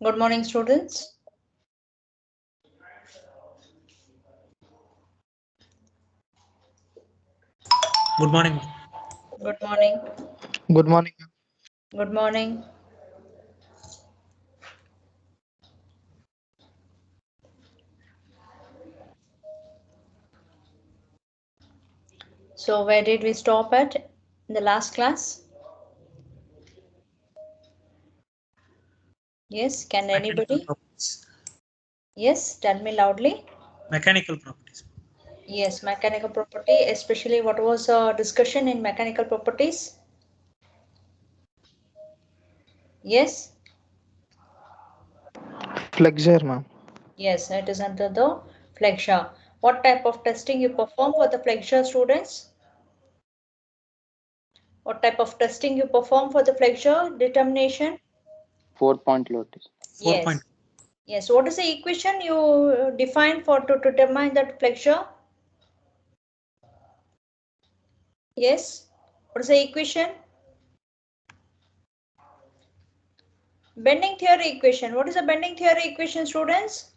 Good morning, students. Good morning. Good morning. Good morning. Good morning. So where did we stop at in the last class? Yes, can Mechanical anybody? properties. Yes, tell me loudly. Mechanical properties. Yes, mechanical property, especially what was discussion in mechanical properties? Yes, Flexure, ma'am. yes, it is under the flexure. What type of testing you perform for the flexure, students? What type of testing you perform for the flexure determination? 4-point load test. 4 point. Yes. Yes. What is the equation you define for to determine that flexure? Yes. What is the equation? Bending theory equation. What is the bending theory equation, students?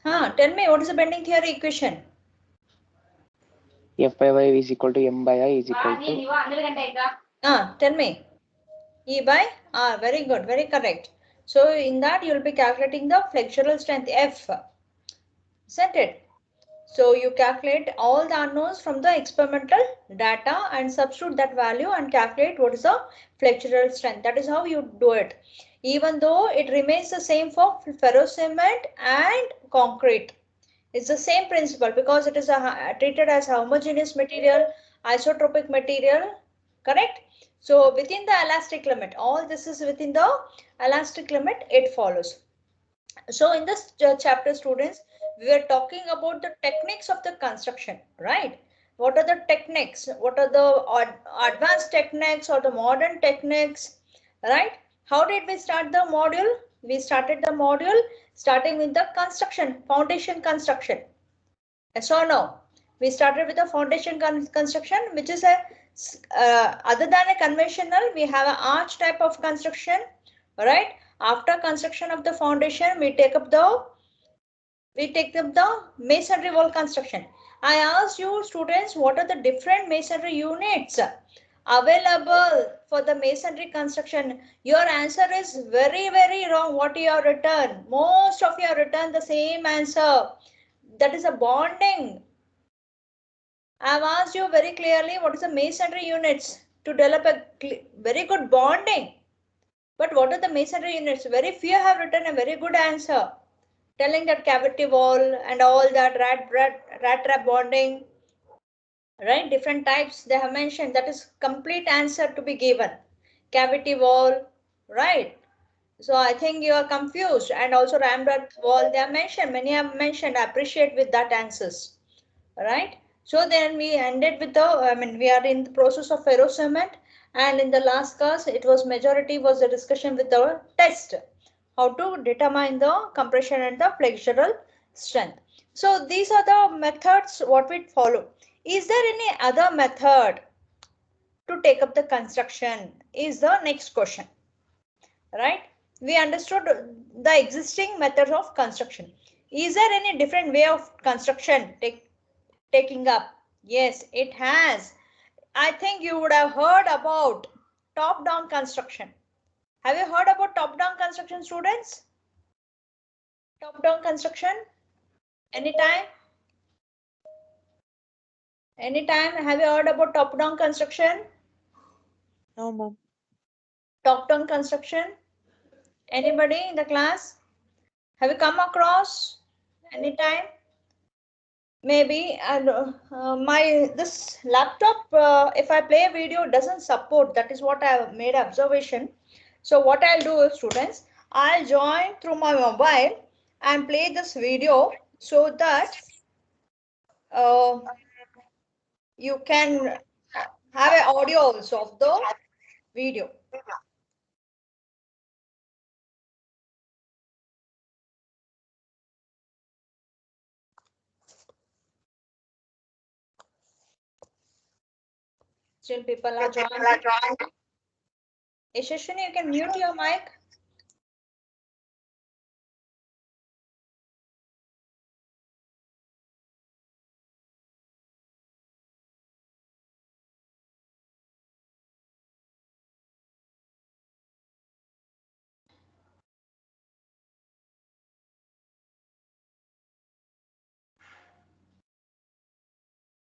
Tell me, what is the bending theory equation? F by y is equal to m by I is equal to Tell me. E by R. Very good. Very correct. So in that you will be calculating the flexural strength F. Isn't it? So you calculate all the unknowns from the experimental data and substitute that value and calculate what is the flexural strength. That is how you do it. Even though it remains the same for ferrocement and concrete. It's the same principle because it is treated as a homogeneous material, isotropic material, correct? So within the elastic limit, all this is within the elastic limit, it follows. So in this chapter, students, we are talking about the techniques of the construction, right? What are the techniques? What are the advanced techniques or the modern techniques, right? How did we start the module? We started the module starting with the construction, foundation construction. Yes or no? We started with the foundation construction, which is a other than a conventional, we have an arch type of construction, right? After construction of the foundation, we take up the masonry wall construction. I asked you students, what are the different masonry units available for the masonry construction? Your answer is very, very wrong. What you have written? Most of you have written the same answer. That is a bonding. I have asked you very clearly what is the masonry units to develop a very good bonding. But what are the masonry units? Very few have written a very good answer. Telling that cavity wall and all that rat trap bonding, right? Different types they have mentioned. That is complete answer to be given. Cavity wall, right? So I think you are confused. And also ramrod wall they have mentioned. Many have mentioned. I appreciate with that answers, right? So then we ended with we are in the process of ferrocement, and in the last class it was majority was the discussion with the test, how to determine the compression and the flexural strength. So these are the methods what we follow. Is there any other method to take up the construction is the next question, right? We understood the existing methods of construction. Is there any different way of construction taking up? Yes, it has. I think you would have heard about top-down construction. Have you heard about top-down construction, students? Top-down construction? Anytime? Anytime? Have you heard about top-down construction? No, ma'am. Top-down construction? Anybody in the class? Have you come across anytime? Maybe my this laptop, if I play a video, doesn't support. That is what I have made observation. So what I'll do is, students, I'll join through my mobile and play this video so that uh, you can have an audio also of the video. Still people are joining. Yashashwini, you can mute your mic.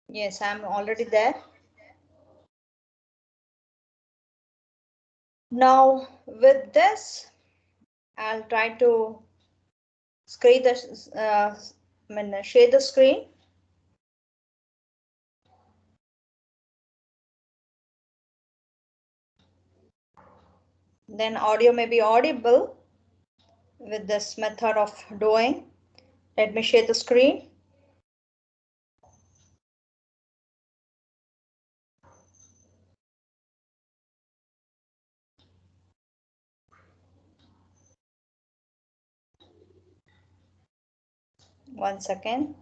Yes, I'm already there. Now with this, I'll try to screen the share the screen. Then audio may be audible with this method of doing. Let me share the screen. One second.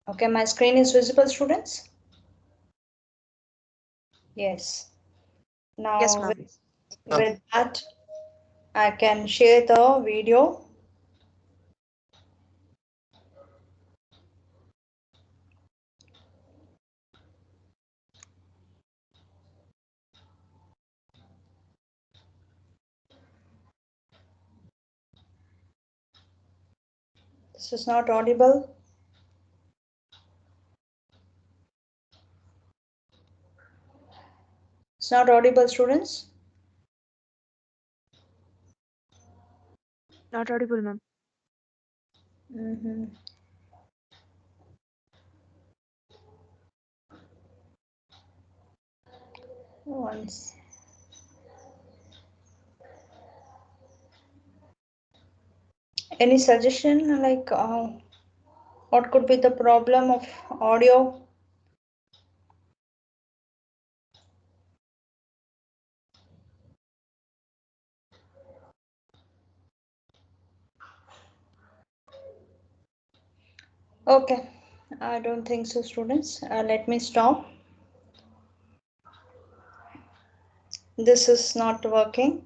Okay, my screen is visible, students? Yes. Now Yes, ma'am. with that, I can share the video. This is not audible. It's not audible, students. Not audible, ma'am. Once. Any suggestion like what could be the problem of audio? Okay, I don't think so, students. Let me stop. This is not working.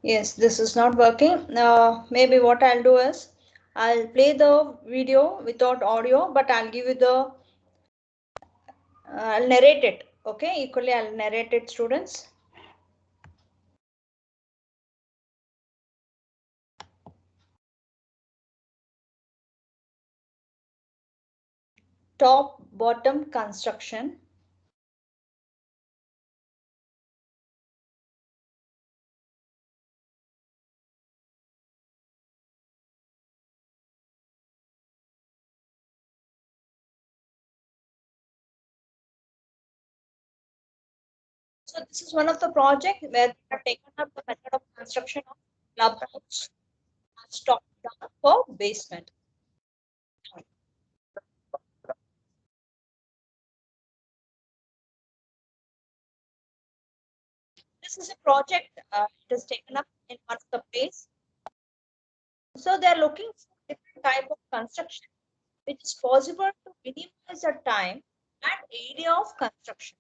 Yes, this is not working. Maybe what I'll do is I'll play the video without audio, but I'll give you the I'll narrate it. Okay, equally I'll narrate it, students. Top bottom construction. So this is one of the projects where they have taken up the method of construction of clubhouse as top down for basement. This is a project it is taken up in one of the place. So they are looking for different type of construction which is possible to minimize the time and area of construction.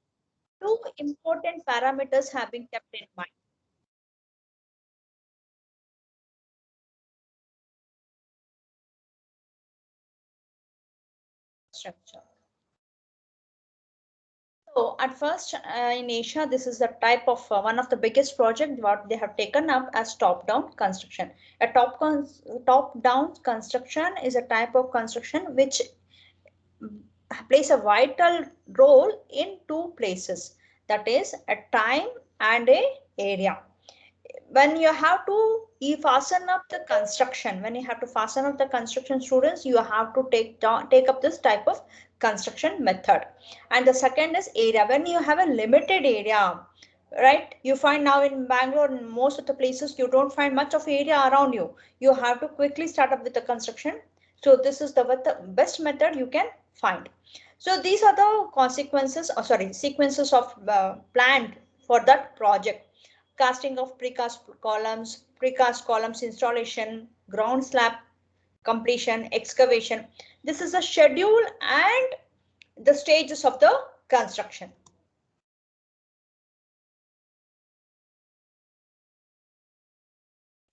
Two important parameters have been kept in mind. Structure. So at first in Asia, this is the type of one of the biggest project what they have taken up as top-down construction. A top-down construction is a type of construction which plays a vital role in two places, that is a time and a area. when you have to fasten up the construction, students, you have to take up this type of construction method. And the second is area. When you have a limited area, right, you find now in Bangalore, in most of the places, you don't find much of area around you. You have to quickly start up with the construction. So this is the best method you can find. So these are the consequences, sequences of planned for that project. Casting of precast columns installation, ground slab completion, excavation. This is a schedule and the stages of the construction.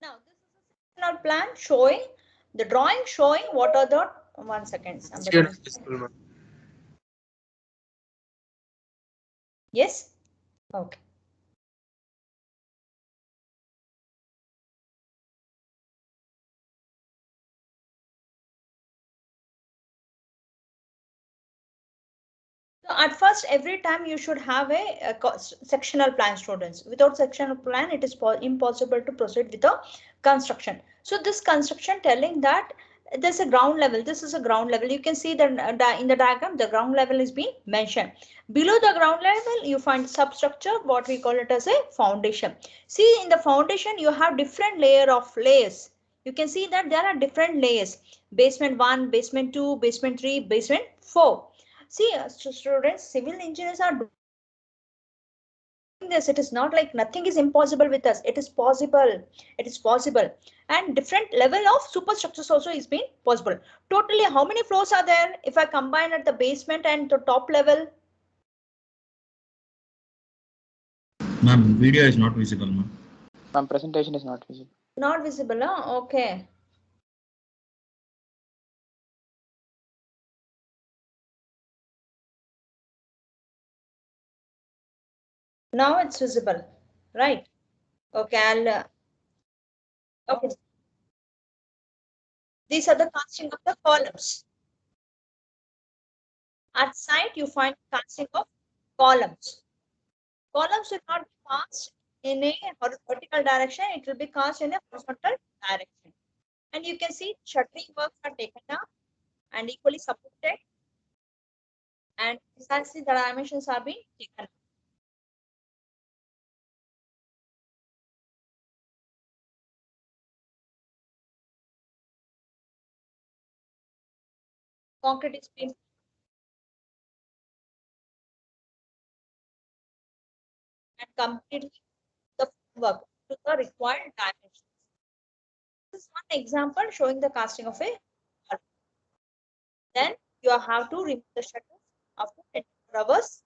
Now this is a sectional plan showing the drawing showing what are the 1 second. Yes. Okay. So at first, every time you should have a sectional plan, students. Without sectional plan, it is impossible to proceed with the construction. So this construction telling that there's a ground level. This is a ground level. You can see that in the diagram, the ground level is being mentioned. Below the ground level, you find substructure, what we call it as a foundation. See, in the foundation, you have different layers. You can see that there are different layers. Basement 1, basement 2, basement 3, basement 4. See, students, civil engineers are doing this. It is not like nothing is impossible with us. It is possible. It is possible. And different level of superstructures also is being possible. Totally, how many floors are there if I combine at the basement and the top level? Ma'am, video is not visible, ma'am. Ma'am, presentation is not visible. Not visible, huh? Okay. Now it's visible, right? Okay, I'll. Okay. These are the casting of the columns. At site, you find casting of columns. Columns will not be cast in a vertical direction. It will be cast in a horizontal direction. And you can see shuttering works are taken up and equally supported. And precisely the dimensions are being taken up. Concrete is being and completely the work to the required dimensions. This is one example showing the casting of a column. Then you have to remove the shutters after 24 hours.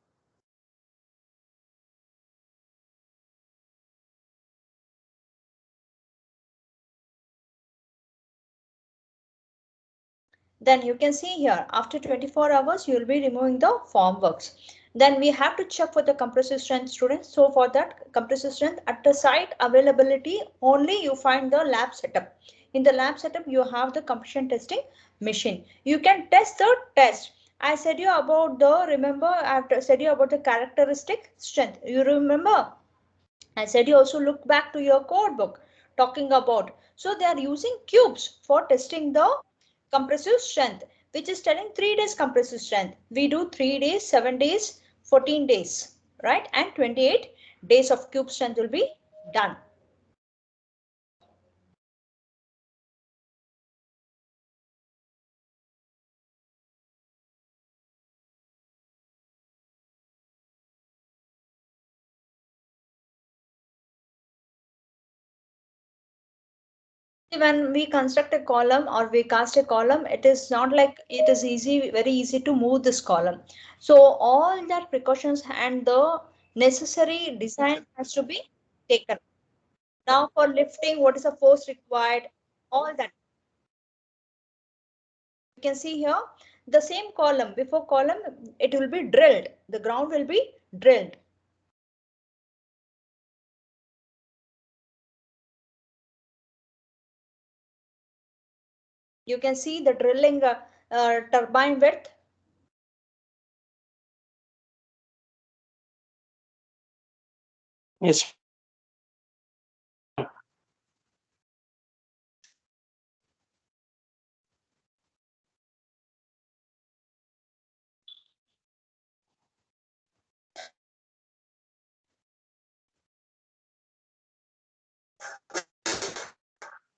Then you can see here after 24 hours, you will be removing the formworks. Then we have to check for the compressive strength, students. So for that compressive strength at the site availability, only you find the lab setup. In the lab setup, you have the compression testing machine. You can test the test. I said you about the, remember, I have said you about the characteristic strength. You remember? I said you also look back to your code book talking about. So they are using cubes for testing the compressive strength, which is telling 3 days compressive strength. We do 3 days, 7 days, 14 days, right? And 28 days of cube strength will be done. When we construct a column or we cast a column, it is not like it is easy, very easy to move this column. So all that precautions and the necessary design has to be taken. Now for lifting, what is the force required? All that. You can see here the same column, before column, it will be drilled. The ground will be drilled. You can see the drilling turbine width. Yes.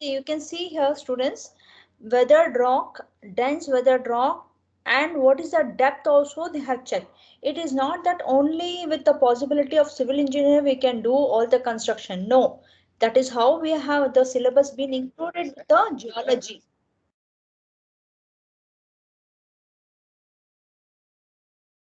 You can see here, students, weathered rock, dense weathered rock, and what is the depth also they have checked. It is not that only with the possibility of civil engineer we can do all the construction. No, that is how we have the syllabus been included with the geology.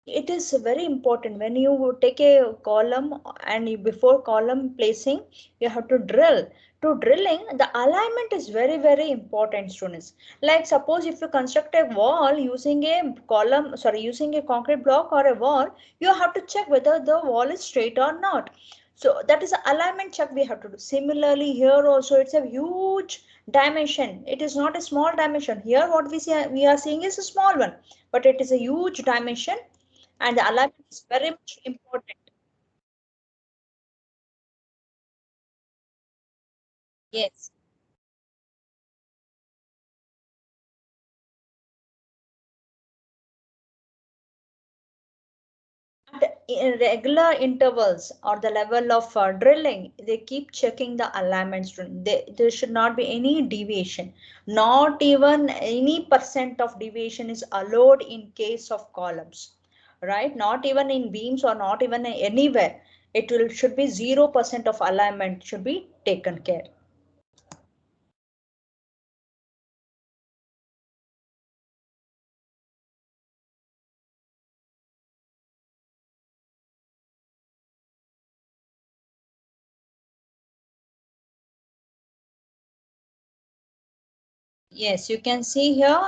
It is very important when you take a column and before column placing, you have to drill. To drilling, the alignment is very important, students. Like suppose if you construct a wall using a column, sorry, using a concrete block or a wall, you have to check whether the wall is straight or not. So that is an alignment check we have to do. Similarly, here also it's a huge dimension. It is not a small dimension. Here what we are seeing is a small one, but it is a huge dimension and the alignment is very much important. Yes. At irregular intervals or the level of drilling, they keep checking the alignments. There should not be any deviation. Not even any percent of deviation is allowed in case of columns, right? Not even in beams or not even anywhere. It will should be 0% of alignment should be taken care. Yes, you can see here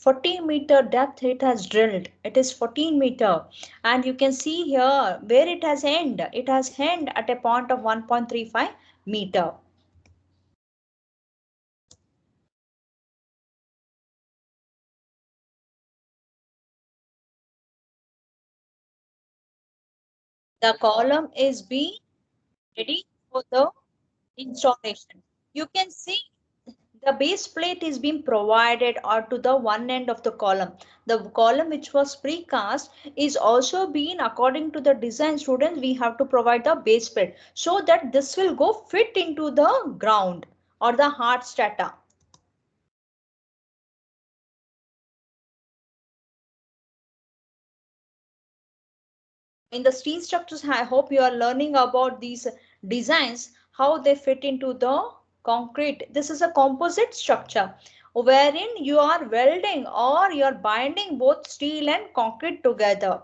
14-meter depth it has drilled. It is 14-meter. And you can see here where it has end. It has end at a point of 1.35 meter. The column is being ready for the installation. You can see the base plate is being provided or to the one end of the column. The column which was precast is also being according to the design, students, we have to provide the base plate so that this will go fit into the ground or the hard strata. In the steel structures, I hope you are learning about these designs, how they fit into the concrete. This is a composite structure wherein you are welding or you are binding both steel and concrete together.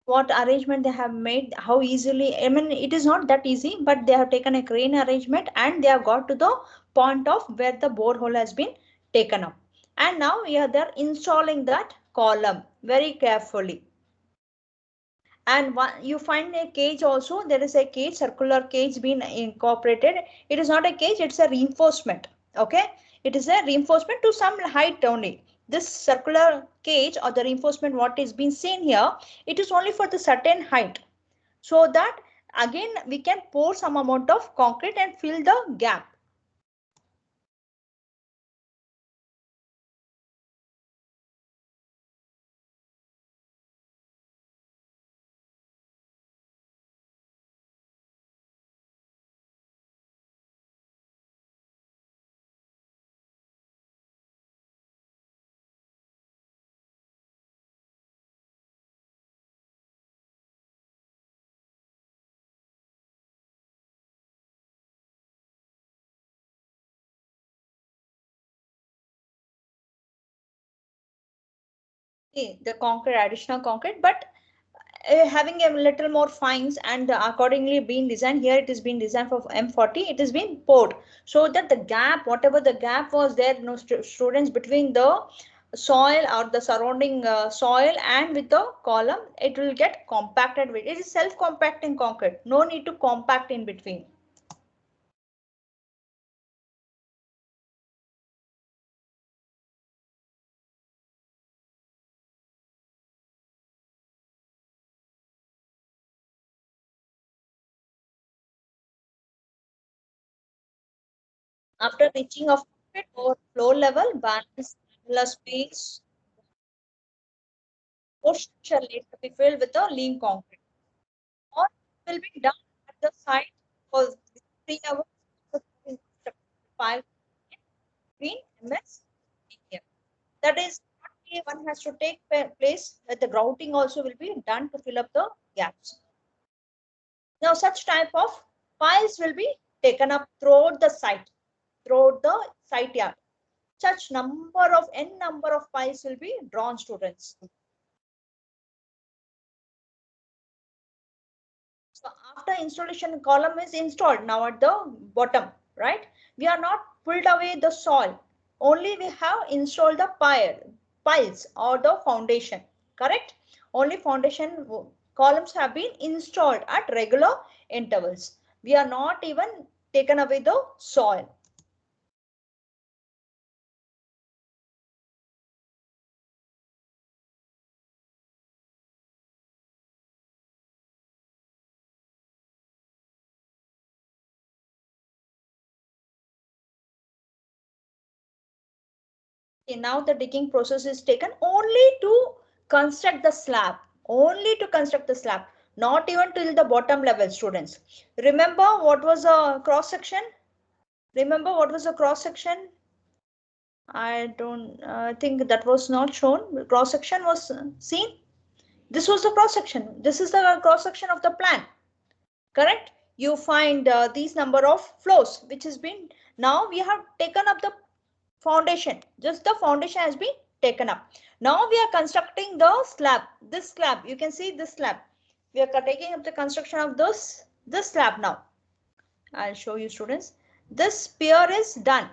What arrangement they have made, how easily, I mean, it is not that easy, but they have taken a crane arrangement and they have got to the point of where the borehole has been taken up. And now here they are installing that column very carefully. And one, you find a cage also, there is a cage, circular cage being incorporated. It is not a cage, it's a reinforcement. Okay, it is a reinforcement to some height only. This circular cage or the reinforcement what is being seen here, it is only for the certain height, so that again we can pour some amount of concrete and fill the gap. See, the concrete, additional concrete, but having a little more fines and accordingly being designed. Here it is being designed for M40, it is being poured so that the gap, whatever the gap was there, no students, between the soil or the surrounding soil and with the column, it will get compacted with, it is self compacting concrete, no need to compact in between. After reaching of it or floor level, balance space portion shall later be filled with a lean concrete. Or it will be done at the site for 3 hours. 5 between MS and that is one has to take place that the grouting also will be done to fill up the gaps. Now such type of piles will be taken up throughout the site yard. Such number of n number of piles will be drawn, students. So after installation, column is installed now at the bottom, right? We are not pulled away the soil. Only we have installed the piles or the foundation, correct? Only foundation columns have been installed at regular intervals. We are not even taken away the soil. Okay, now the digging process is taken only to construct the slab, not even till the bottom level, students. Remember what was a cross section? I don't think that was not shown. Cross section was seen. This was the cross section. This is the cross section of the plan. Correct? You find these number of floors which has been, now we have taken up the foundation. Just the foundation has been taken up. Now we are constructing the slab. This slab, you can see this slab. We are taking up the construction of this slab now. I'll show you, students. This pier is done.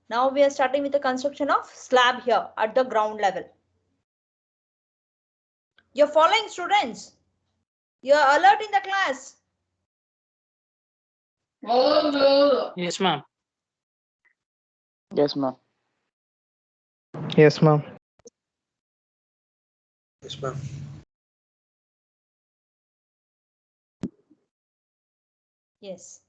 Now we are starting with the construction of slab here at the ground level. You're following, students? You're alert in the class. Yes, ma'am. Yes, ma'am. Yes, ma'am. Yes, ma'am. Yes.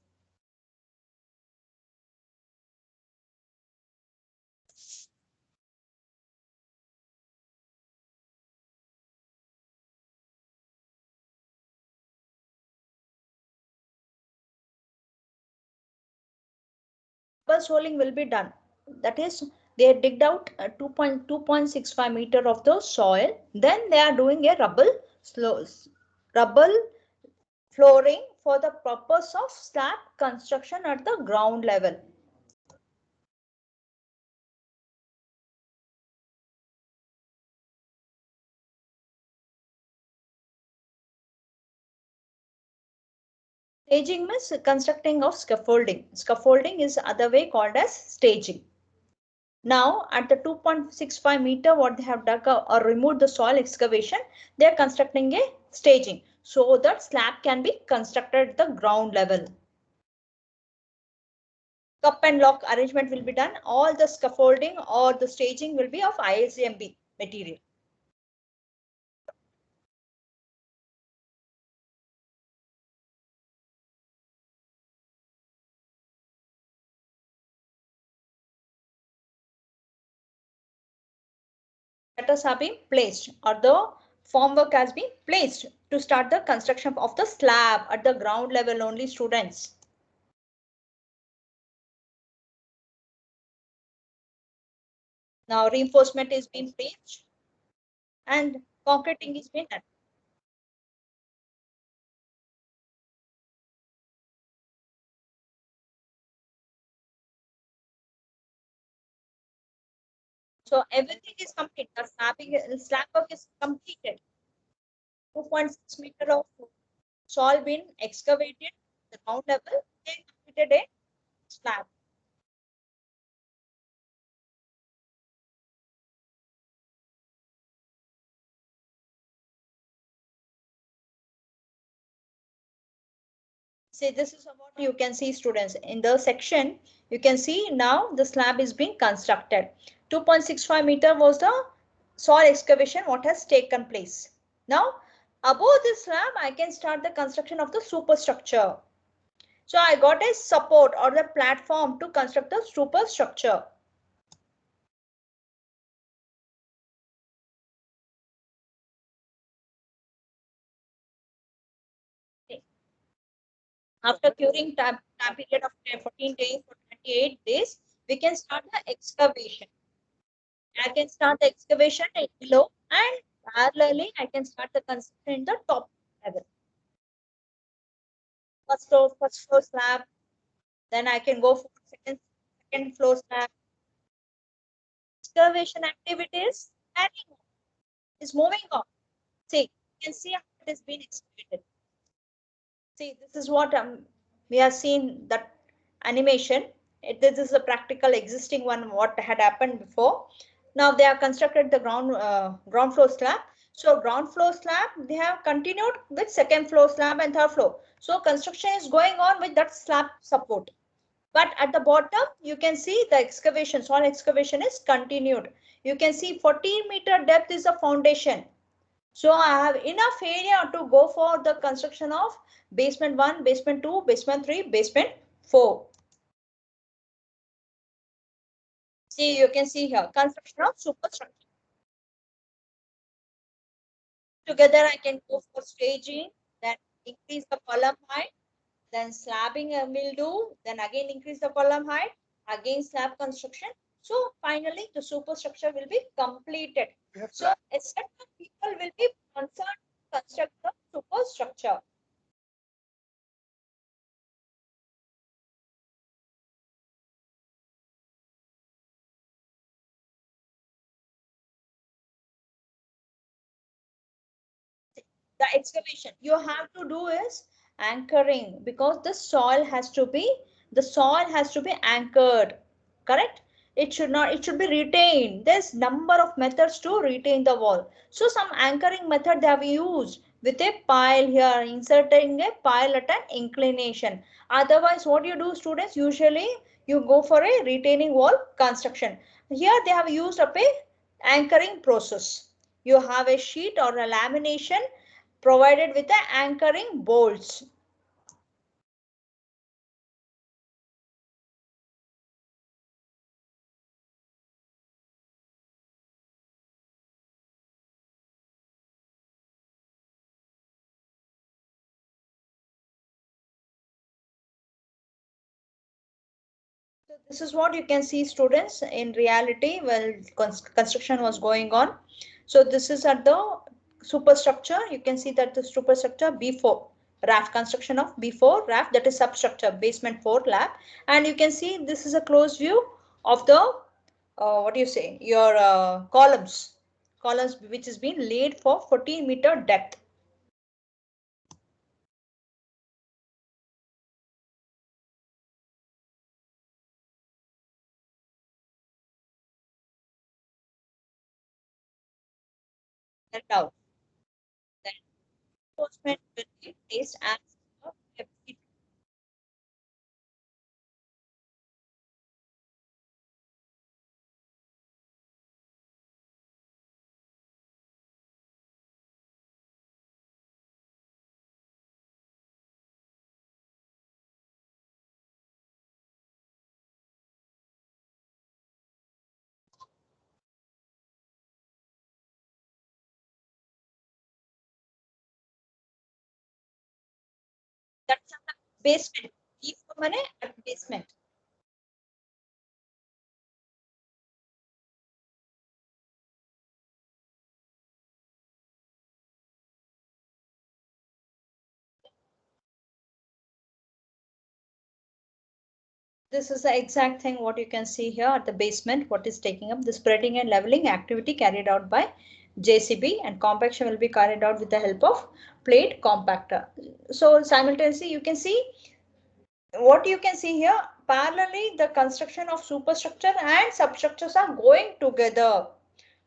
Soiling will be done. That is, they digged out 2.65 meter of the soil. Then they are doing a rubble flooring for the purpose of slab construction at the ground level. Staging means constructing of scaffolding. Scaffolding is other way called as staging. Now at the 2.65 meter what they have dug or removed the soil excavation, they are constructing a staging so that slab can be constructed at the ground level. Cup and lock arrangement will be done. All the scaffolding or the staging will be of ISMB material. Letters have been placed or the formwork has been placed to start the construction of the slab at the ground level only, students. Now reinforcement is being placed and concreting is being done. So everything is complete. The slab work is completed. 2.6 meter of soil been excavated at the ground level. They completed a slab. See, this is what you can see, students. In the section, you can see now the slab is being constructed. 2.65 meter was the soil excavation what has taken place. Now, above this slab, I can start the construction of the superstructure. So I got a support or the platform to construct the superstructure. Okay. After curing time period of 14 days or 28 days, we can start the excavation. I can start the excavation below, and parallelly I can start the construction in the top level. First floor slab, then I can go for second floor slab. Excavation activities is moving on. See, you can see how it has been excavated. See, this is what we have seen that animation. This is a practical existing one, what had happened before. Now they have constructed the ground floor slab. So ground floor slab, they have continued with second floor slab and third floor. So construction is going on with that slab support. But at the bottom, you can see the excavation, soil excavation is continued. You can see 40-meter depth is the foundation. So I have enough area to go for the construction of basement 1, basement 2, basement 3, basement 4. See, you can see here, construction of superstructure. Together I can go for staging, then increase the column height, then slabbing will do, then again increase the column height, again slab construction. So finally the superstructure will be completed. So a set of people will be concerned to construct the superstructure. The excavation you have to do is anchoring, because the soil has to be anchored, correct? It should not, it should be retained. There's number of methods to retain the wall. So some anchoring method they have used with a pile here, inserting a pile at an inclination. Otherwise what you do, students, usually you go for a retaining wall construction. Here they have used up a anchoring process. You have a sheet or a lamination provided with the anchoring bolts. So this is what you can see, students, in reality while construction was going on. So this is at the superstructure. You can see that the superstructure B4 raft, construction of B4 raft, that is substructure basement 4 lab. And you can see this is a close view of the what do you say, your columns which has been laid for 14-meter depth. Out. Then reinforcement will be placed as a every. That's the basement. B for money at basement. This is the exact thing what you can see here at the basement, what is taking up the spreading and leveling activity carried out by JCB, and compaction will be carried out with the help of plate compactor. So simultaneously you can see what you can see here, parallelly the construction of superstructure and substructures are going together.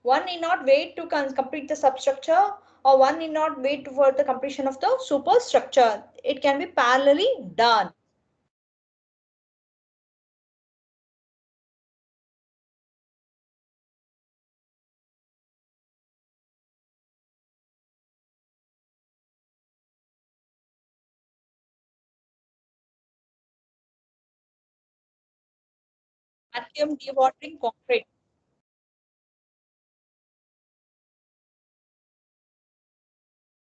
One need not wait to complete the substructure, or one need not wait for the completion of the superstructure. It can be parallelly done. vacuum dewatering concrete.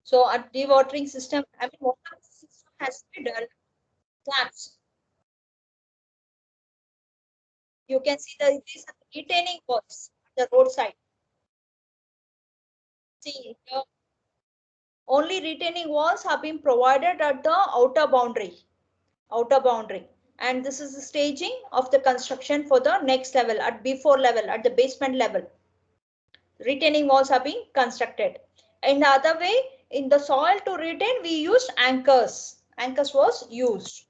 So a dewatering system, I mean, what kind of system has to be developed? Slabs. You can see these are retaining walls at the roadside. See, here, only retaining walls have been provided at the outer boundary. And this is the staging of the construction for the next level at B4 level, at the basement level. Retaining walls are being constructed. In the other way, in the soil to retain, we used anchors. Anchors was used.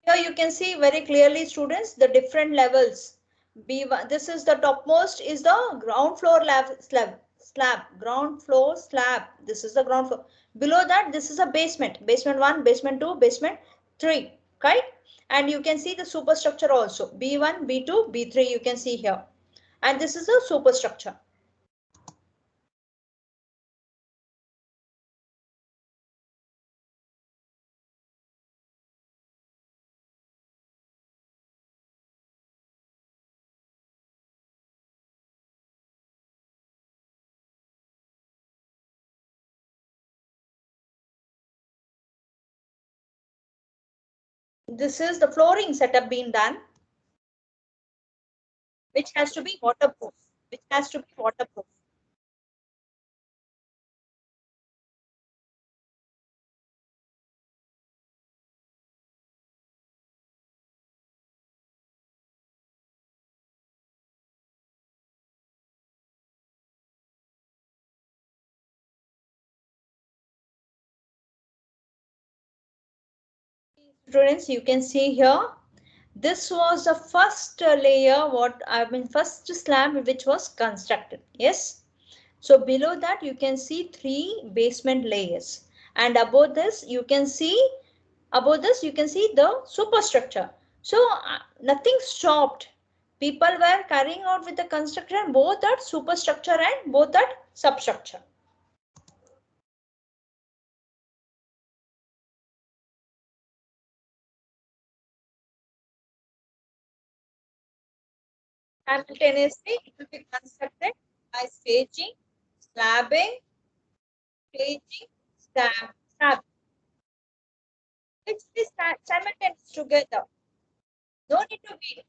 Here you can see very clearly, students, the different levels. B1, this is the topmost is the ground floor slab, ground floor slab. This is the ground floor. Below that, this is a basement. Basement 1, basement 2, basement 3, right? And you can see the superstructure also. B1, B2, B3 you can see here. And this is a superstructure. This is the flooring setup being done, which has to be waterproof. Students, you can see here, this was the first layer, first slab which was constructed. Yes. So below that you can see 3 basement layers, and above this you can see the superstructure. So nothing stopped. People were carrying out with the construction both that superstructure and both that substructure. Simultaneously, it will be constructed by staging, slabbing, slab. It's simultaneous together. No need to wait.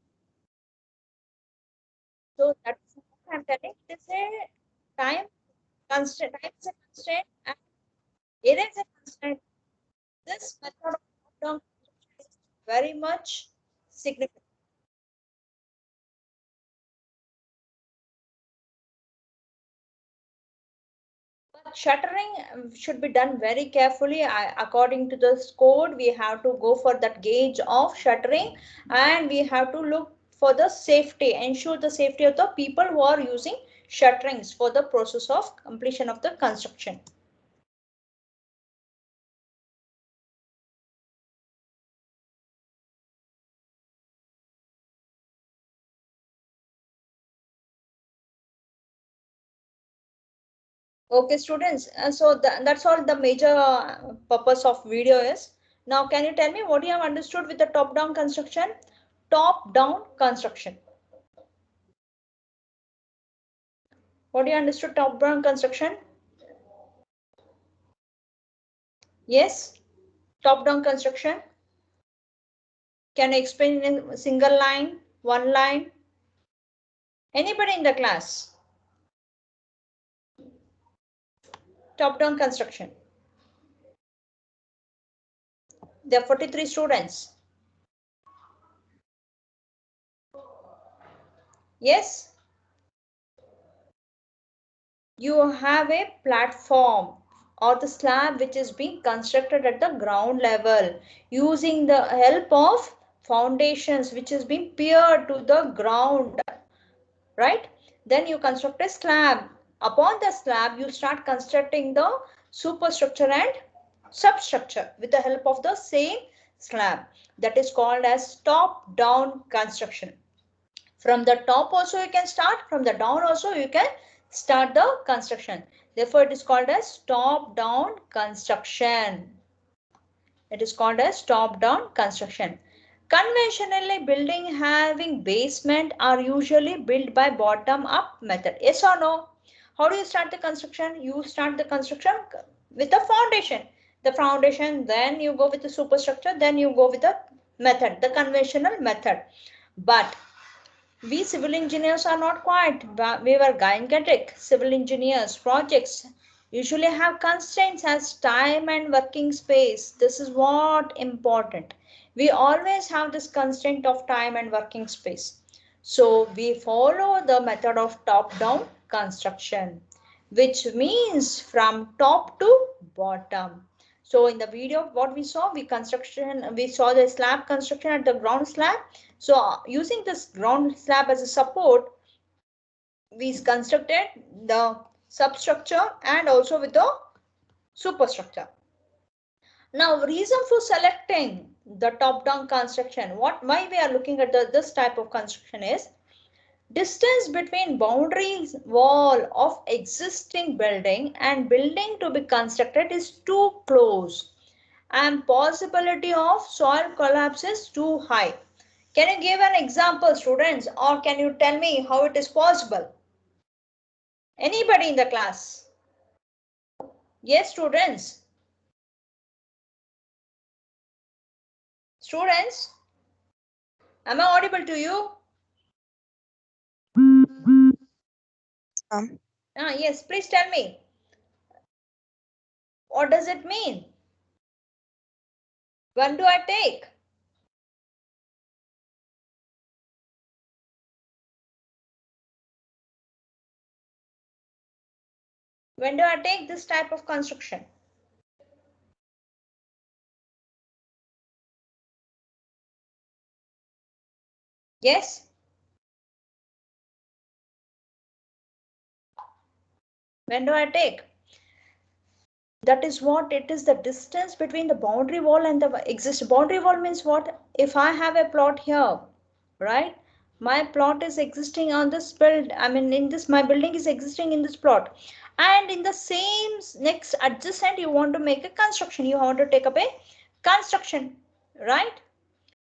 So that's what I'm telling. It is a time constraint. Time is a constraint and area is a constraint. This method of top-down construction is very much significant. But shuttering should be done very carefully. According to this code, we have to go for that gauge of shuttering, and we have to look for the safety, ensure the safety of the people who are using shutterings for the process of completion of the construction. Okay, students, so that's all the major purpose of video is. Now, can you tell me what you have understood with the top-down construction? Top-down construction. What do you understood top-down construction? Yes, top-down construction. Can you explain in a single line, one line? Anybody in the class? Top-down construction. There are 43 students. Yes. You have a platform or the slab which is being constructed at the ground level using the help of foundations which is being pinned to the ground, right? Then you construct a slab. Upon the slab, you start constructing the superstructure and substructure with the help of the same slab. That is called as top-down construction. From the top also you can start, from the down also you can start the construction. Therefore, it is called as top-down construction. It is called as top-down construction. Conventionally, building having basement are usually built by bottom-up method. Yes or no? How do you start the construction? You start the construction with the foundation. The foundation, then you go with the superstructure, then you go with the method, the conventional method. But we civil engineers are not quite. We were gigantic civil engineers. Projects usually have constraints as time and working space. This is what important. We always have this constraint of time and working space. So we follow the method of top-down construction, which means from top to bottom. So in the video, what we saw, we saw the slab construction at the ground slab. So using this ground slab as a support, we constructed the substructure and also with the superstructure. Now, reason for selecting the top-down construction, why we are looking at this type of construction is distance between boundaries wall of existing building and building to be constructed is too close and possibility of soil collapse is too high. Can you give an example, students, or can you tell me how it is possible? Anybody in the class? Yes, students. Students, am I audible to you? Yes, please tell me. What does it mean? When do I take? When do I take this type of construction? Yes? When do I take? That is what it is, the distance between the boundary wall and the existing boundary wall means what? If I have a plot here, right? My plot is existing on this build. I mean, in this, my building is existing in this plot. And in the same next adjacent, you want to make a construction. You want to take up a construction, right?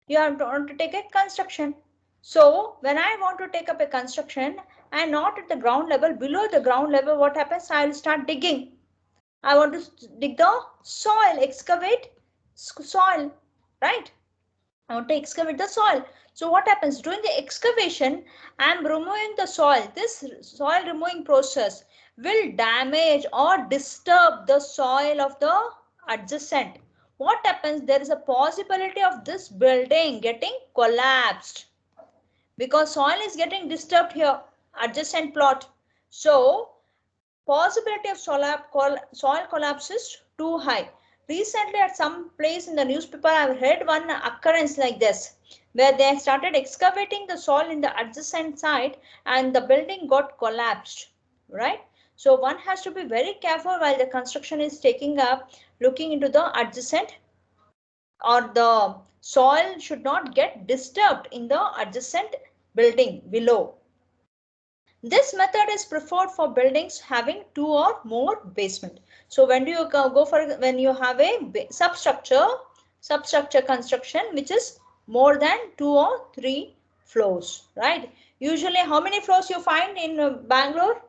You want to take a construction. So when I want to take up a construction and not at the ground level, below the ground level, what happens? I will start digging. I want to dig the soil, excavate soil, right? I want to excavate the soil. So what happens during the excavation? I am removing the soil. This soil removing process will damage or disturb the soil of the adjacent. What happens? There is a possibility of this building getting collapsed because soil is getting disturbed here, adjacent plot. So possibility of soil collapse is too high. Recently, at some place in the newspaper, I've read one occurrence like this, where they started excavating the soil in the adjacent side and the building got collapsed, right? So one has to be very careful while the construction is taking up, looking into the adjacent, or the soil should not get disturbed in the adjacent building below. This method is preferred for buildings having 2 or more basement. So when do you go for, when you have a substructure construction which is more than 2 or 3 floors, right? Usually how many floors you find in Bangalore?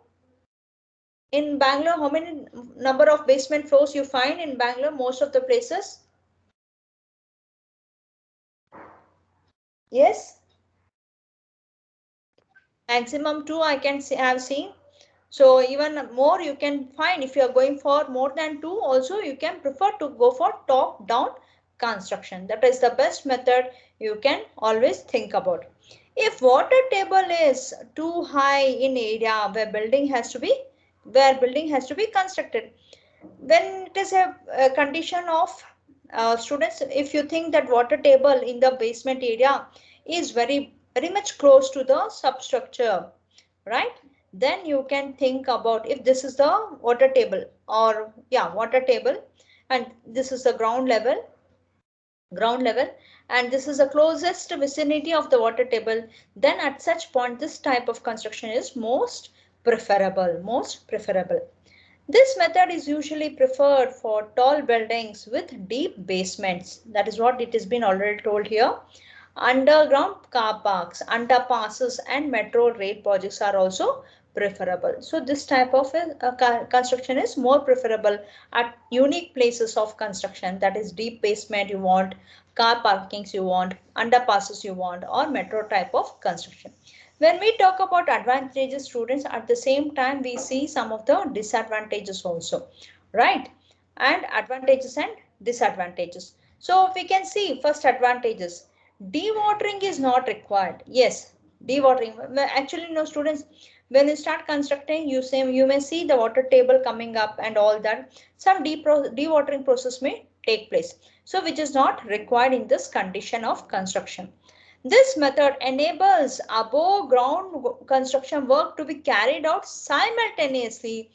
In Bangalore, how many number of basement floors you find in Bangalore, most of the places? Yes? Maximum 2 I can see, have seen. So even more you can find. If you are going for more than 2 also, you can prefer to go for top down construction. That is the best method you can always think about. If water table is too high in area where building has to be constructed, when it is a condition of students, if you think that water table in the basement area is very much close to the substructure, right? Then you can think about, if this is the water table, or water table, and this is the ground level, and this is the closest vicinity of the water table, then at such point this type of construction is most preferable. This method is usually preferred for tall buildings with deep basements. That is what it has been already told here. Underground car parks, underpasses and metro rail projects are also preferable. So this type of construction is more preferable at unique places of construction, that is deep basement you want, car parkings you want, underpasses you want, or metro type of construction. When we talk about advantages, students, at the same time we see some of the disadvantages also, right? And advantages and disadvantages. So we can see first advantages. Dewatering is not required. Yes, dewatering. Actually, no, students, when you start constructing, you may see the water table coming up and all that. Some dewatering process may take place. So which is not required in this condition of construction. This method enables above ground construction work to be carried out simultaneously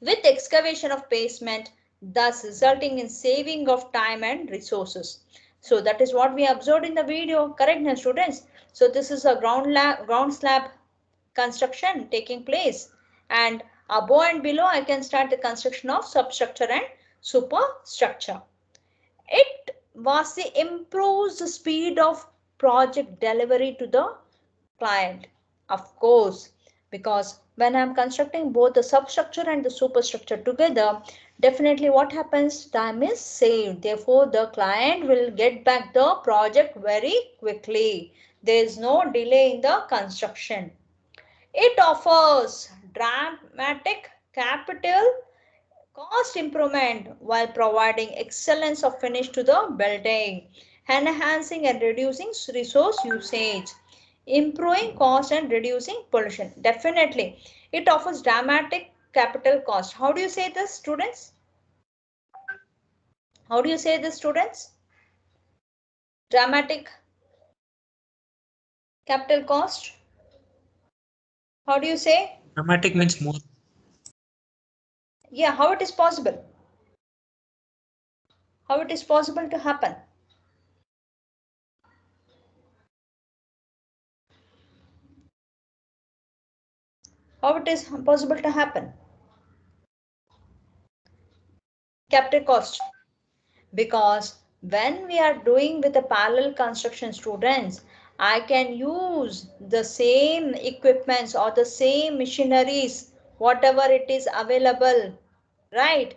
with excavation of basement, thus resulting in saving of time and resources. So that is what we observed in the video, correct now students? So this is a ground slab construction taking place, and above and below I can start the construction of substructure and superstructure. It vastly improves the speed of project delivery to the client. Of course, because when I'm constructing both the substructure and the superstructure together, definitely what happens? Time is saved. Therefore, the client will get back the project very quickly. There is no delay in the construction. It offers dramatic capital cost improvement while providing excellence of finish to the building, enhancing and reducing resource usage, improving cost and reducing pollution. Definitely, it offers dramatic capital cost. How do you say this, students? How do you say this, students? Dramatic capital cost. How do you say? Dramatic means more. Yeah, how it is possible? How it is possible to happen? How it is possible to happen? Capital cost. Because when we are doing with a parallel construction, students, I can use the same equipments or the same machineries, whatever it is available, right?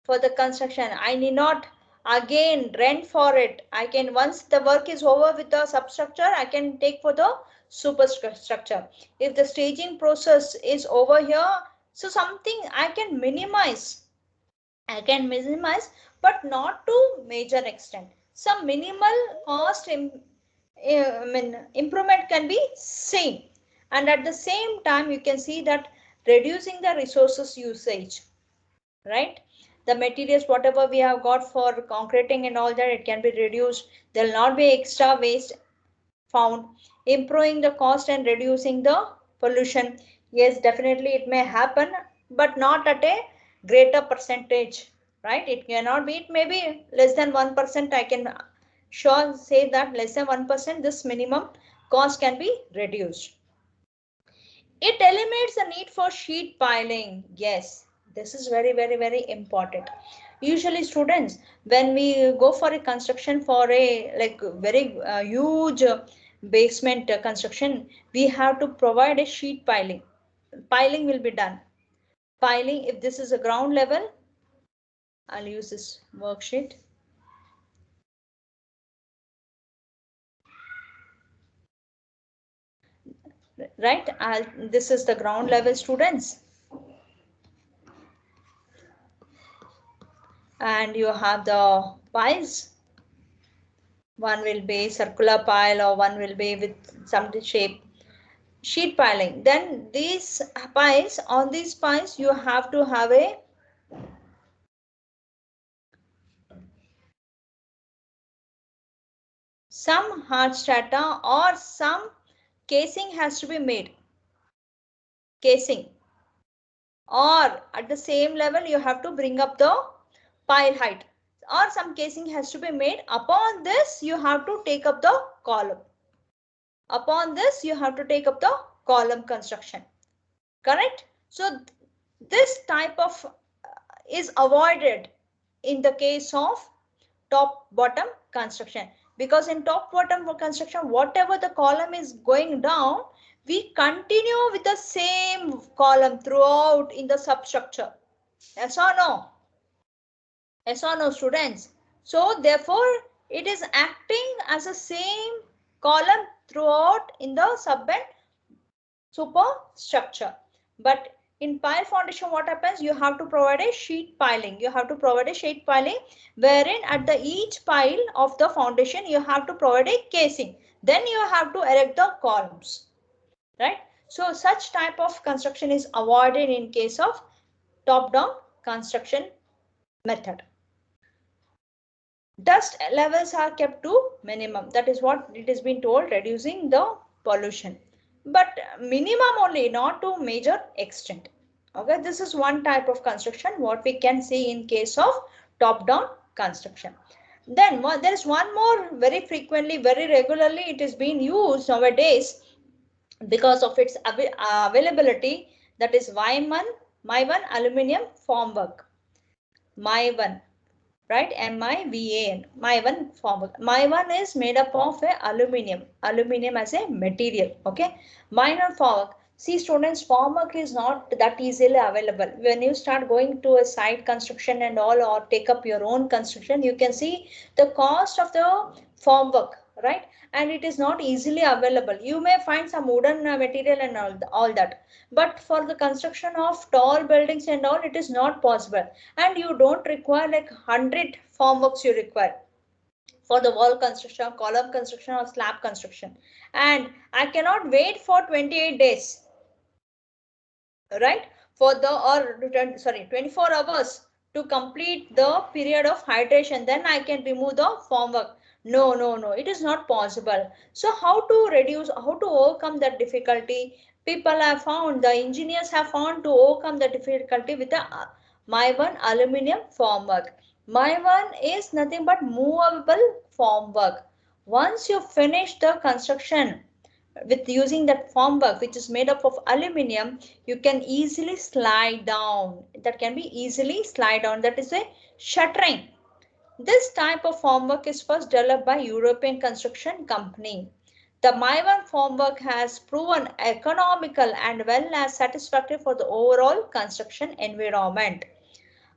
For the construction, I need not again rent for it. I can, once the work is over with the substructure, I can take for the superstructure. If the staging process is over here, so something I can minimize, but not to major extent. Some minimal cost improvement can be seen, and at the same time you can see that reducing the resources usage, right? The materials whatever we have got for concreting and all that, it can be reduced. There will not be extra waste found. Improving the cost and reducing the pollution. Yes, definitely it may happen, but not at a greater percentage, right? It cannot be, it may be less than 1%. I can sure say that less than 1%, this minimum cost can be reduced. It eliminates the need for sheet piling. Yes, this is very, very, very important. Usually students, when we go for a construction for a like very huge basement construction, we have to provide a sheet piling. Piling will be done. Piling, if this is a ground level, I'll use this worksheet. Right, this is the ground level, students. And you have the piles. One will be circular pile or one will be with some shape. Sheet piling. Then these piles, on these piles you have to have a some hard strata or some casing has to be made. Casing. Or at the same level you have to bring up the pile height. Or some casing has to be made. Upon this you have to take up the column. Upon this you have to take up the column construction. Correct? So This type of is avoided in the case of top bottom construction, because in top bottom construction, whatever the column is going down, we continue with the same column throughout in the substructure. Yes or no? Yes or no, students? So therefore it is acting as a same column throughout in the sub and superstructure. But in pile foundation, what happens? You have to provide a sheet piling. You have to provide a sheet piling wherein at the each pile of the foundation, you have to provide a casing. Then you have to erect the columns, right? So such type of construction is avoided in case of top-down construction method. Dust levels are kept to minimum. That is what it has been told, reducing the pollution. But minimum only, not to major extent. Okay, this is one type of construction what we can see in case of top-down construction. Then there is one more very frequently, very regularly it is being used nowadays because of its availability. That is MyOne aluminium formwork. MyOne. Right, MIVAN, MyOne formwork. MyOne is made up of aluminium as a material. Okay, MyOne formwork. See students, formwork is not that easily available. When you start going to a site construction and all, or take up your own construction, you can see the cost of the formwork, right? And it is not easily available. You may find some wooden material and all that, but for the construction of tall buildings and all, it is not possible. And you don't require like 100 formworks you require for the wall construction, column construction, or slab construction. And I cannot wait for 28 days, right? For the, or sorry, 24 hours to complete the period of hydration. Then I can remove the formwork. No, no, no, it is not possible. So how to reduce, how to overcome that difficulty? People have found, the engineers have found to overcome the difficulty with the MyOne aluminium formwork. MyOne is nothing but movable formwork. Once you finish the construction with using that formwork, which is made up of aluminium, you can easily slide down. That can be easily slide down. That is a shuttering. This type of formwork is first developed by European construction company. The MyOne formwork has proven economical and well as satisfactory for the overall construction environment.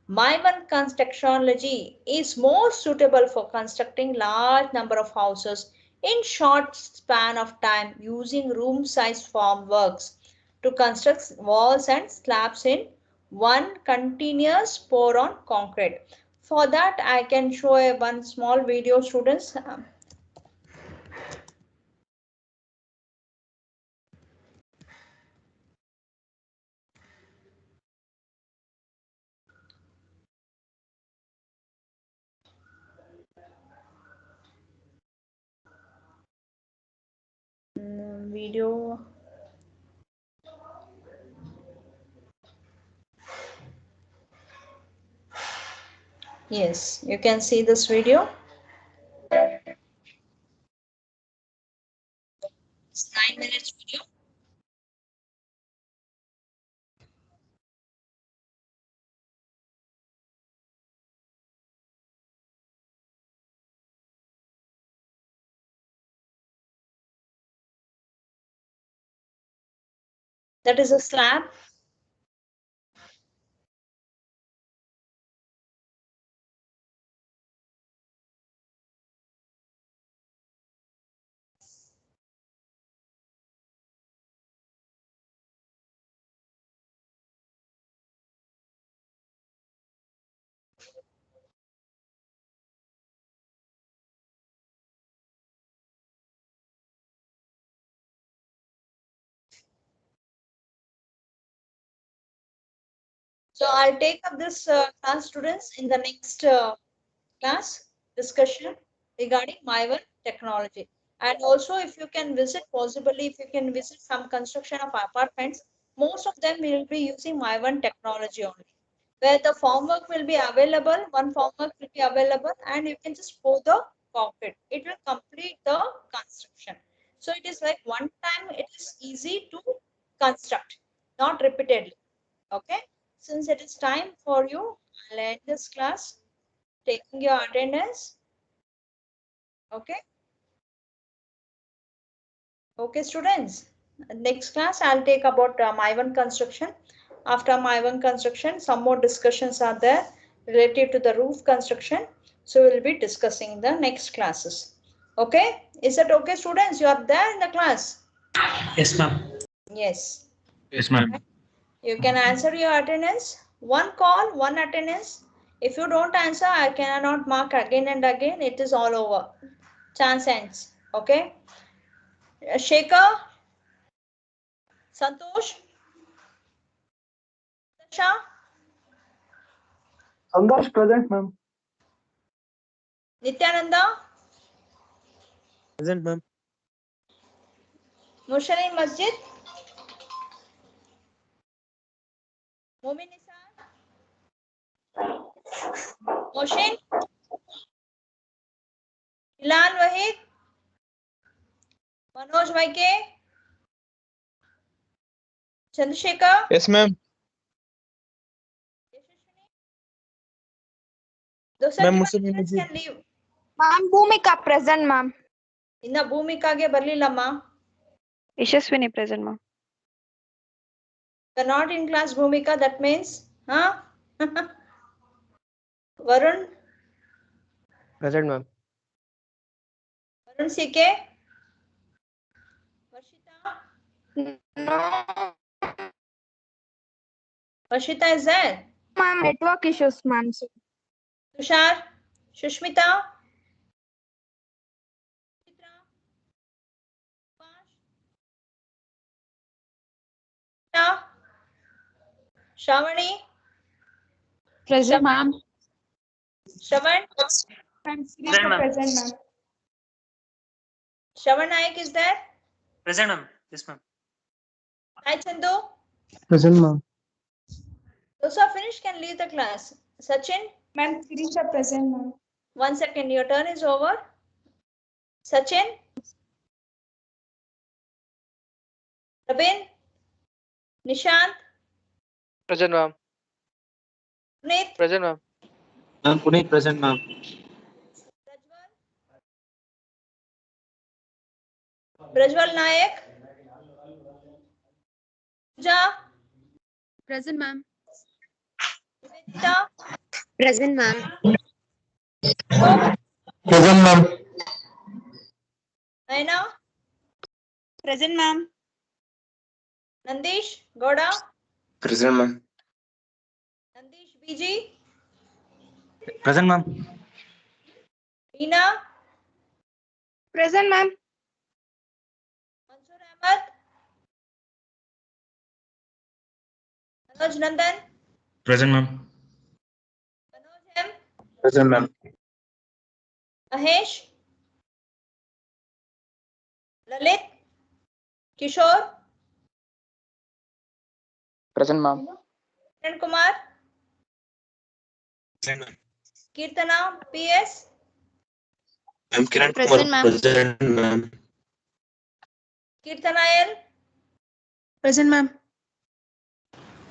MyOne technology is more suitable for constructing large number of houses in short span of time using room-sized formworks to construct walls and slabs in one continuous pour on concrete. For that, I can show one small video, students. Video. Yes, you can see this video. It's 9 minutes video. That is a slab. So I'll take up this class, students, in the next class discussion regarding MyOne technology. And also, if you can visit, possibly if you can visit some construction of apartments, most of them will be using MyOne technology only, where the formwork will be available, one formwork will be available, and you can just pour the concrete. It will complete the construction. So it is like one time, it is easy to construct, not repeatedly. Okay. since it is time for you, I'll end this class, taking your attendance. Okay. Okay, students. Next class, I'll take about My1 construction. After My1 construction, some more discussions are there related to the roof construction. So we'll be discussing the next classes. Okay. Is that okay, students? You are there in the class? Yes, ma'am. Yes. Yes, ma'am. You can answer your attendance. One call, one attendance. If you don't answer, I cannot mark again and again. It is all over. Chance ends. Okay. Shekhar, Santosh, Tasha, Santosh present, ma'am. Nityananda, Present, ma'am. Musharin Masjid, Mumin Nisar, Moshin, Ilan Wahid, Manoj Vaike, Chandrasekhar, Yes, ma'am. those Ma'am, are Muslim attendance Masjid. can leave. Ma'am, Bhumika present, ma'am. Inna Bhumikage ಬರ್ಲಿಲ್ಲಮ್ಮ. Ishaswini present, ma'am. You're not in class, Bhumika. That means, huh? Varun, Present, ma'am. Varun CK, Varshita, No, Varshita is there. ma'am, network issues, ma'am. Tushar, Shushmita, Chitra, Pash, Shravani, Present, ma'am. Shravan, Present, ma'am. Present, ma'am. Shravan Naik is there. Present, ma'am. Yes, ma'am. Hi Chandu. Present, ma'am. Those who are finished can leave the class. Sachin, Ma'am, Sirisha present, ma'am. 1 second. Your turn is over. Sachin, Rabin, Nishant, Present, ma'am. Puneet, Present, ma'am. Ma'am, Puneet present, ma'am. Brajwal Nayak, Pooja, Present, ma'am. Nivedita, Present, ma'am. Present, ma'am. Naina, Present, ma'am. Nandish, Goda, Present, ma'am. Nandish BG, Present, ma'am. Reena, Present, ma'am. Mansur Ahmed, Manoj Nandan, Present, ma'am. Manoj M, Present, ma'am. Mahesh, Lalit, Kishore, Present, ma'am. Kiran Kumar, Present, ma'am. Kirtana PS, I'm Kiran Present, ma'am. Present, ma'am. Kirtana L, Present, ma'am.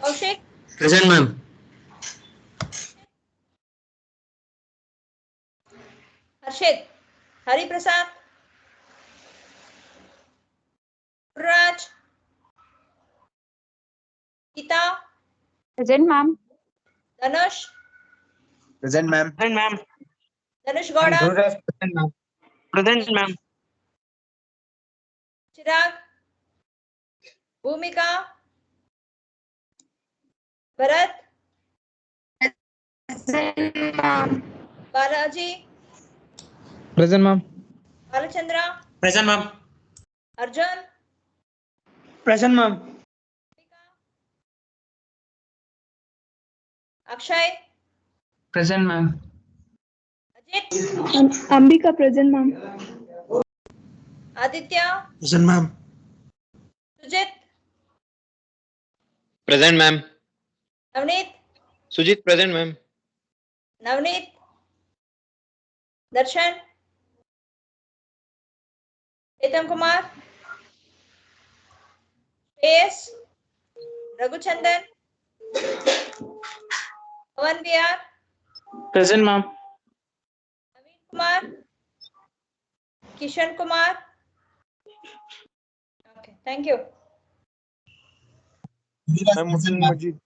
Kaushik, Present, ma'am. Harshit, Hari Prasad, Raj, Gita, Present, ma'am. Dhanush, Present, ma'am. Present, ma'am. Dhanush Goda, Present, ma'am. Present, ma'am. Chirag, Bhumika, Bharat, Present, ma'am. Balaji, Present, ma'am. Balachandra, Present, ma'am. Arjun, Present, ma'am. Akshay, Present, ma'am. Ajit, Ambika present, ma'am. Aditya, Present, ma'am. Sujit, Present, ma'am. Navneet, Sujit present, ma'am. Navneet, Darshan, Chetan Kumar, Shreyas, Raghuchandan, Pawan VR, Present, ma'am. Naveen Kumar, Kishan Kumar. Okay, thank you. I'm Muslim Majid.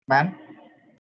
Ma'am.